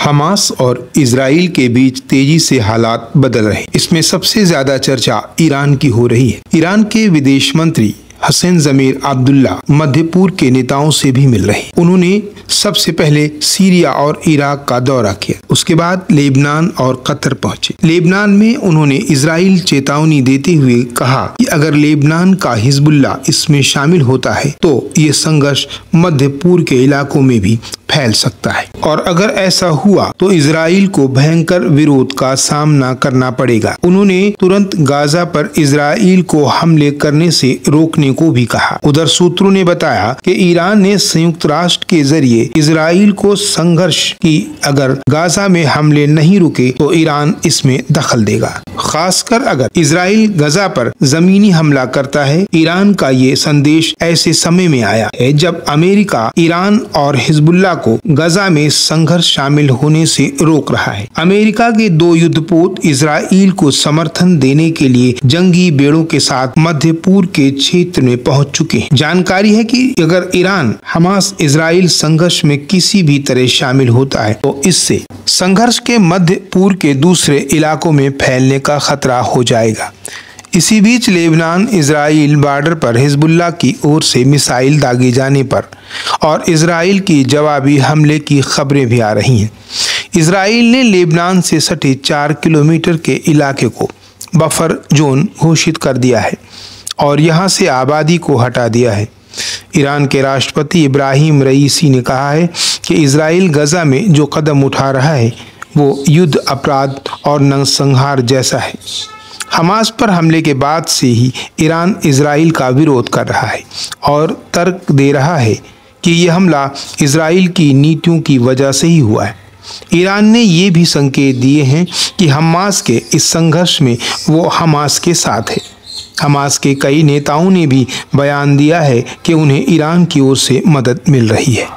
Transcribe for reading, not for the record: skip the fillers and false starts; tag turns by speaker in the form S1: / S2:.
S1: Hamas और Israel के बीच तेजी से हालात बदल रहे हैं। इसमें सबसे ज्यादा चर्चा ईरान की हो रही है। ईरान के विदेश मंत्री हसन जमीर अब्दुल्ला मध्य पूर्व के नेताओं से भी मिल रहे हैं। उन्होंने सबसे पहले सीरिया और इराक का दौरा किया, उसके बाद लेबनान और कतर पहुंचे। लेबनान में उन्होंने इजराइल चेतावनी देते हुए कहा कि अगर लेबनान का हिजबुल्लाह इसमें शामिल होता है तो ये संघर्ष मध्य पूर्व के इलाकों में भी फैल सकता है और अगर ऐसा हुआ तो इजराइल को भयंकर विरोध का सामना करना पड़ेगा। उन्होंने तुरंत गाजा पर इजराइल को हमले करने से रोकने को भी कहा। उधर सूत्रों ने बताया कि ईरान ने संयुक्त राष्ट्र के जरिए इजराइल को संघर्ष की अगर गाजा में हमले नहीं रुके तो ईरान इसमें दखल देगा, खासकर अगर इजराइल गाजा पर जमीनी हमला करता है। ईरान का ये संदेश ऐसे समय में आया है जब अमेरिका ईरान और हिजबुल्लाह को गाजा में संघर्ष शामिल होने से रोक रहा है। अमेरिका के 2 युद्धपोत इजराइल को समर्थन देने के लिए जंगी बेड़ों के साथ मध्य पूर्व के क्षेत्र में पहुंच चुके हैं। जानकारी है कि अगर ईरान हमास इजराइल संघर्ष में किसी भी तरह शामिल होता है तो इससे संघर्ष के मध्य पूर्व के दूसरे इलाकों में फैलने का खतरा हो जाएगा। इसी बीच लेबनान इजराइल बॉर्डर पर हिजबुल्लाह की ओर से मिसाइल दागे जाने पर और इजराइल की जवाबी हमले की खबरें भी आ रही हैं। इजराइल ने लेबनान से सटे 4 किलोमीटर के इलाके को बफर जोन घोषित कर दिया है और यहां से आबादी को हटा दिया है। ईरान के राष्ट्रपति इब्राहिम रईसी ने कहा है कि इजराइल गाजा में जो कदम उठा रहा है वो युद्ध अपराध और नरसंहार जैसा है। हमास पर हमले के बाद से ही ईरान इजराइल का विरोध कर रहा है और तर्क दे रहा है कि यह हमला इजराइल की नीतियों की वजह से ही हुआ है। ईरान ने ये भी संकेत दिए हैं कि हमास के इस संघर्ष में वो हमास के साथ है। हमास के कई नेताओं ने भी बयान दिया है कि उन्हें ईरान की ओर से मदद मिल रही है।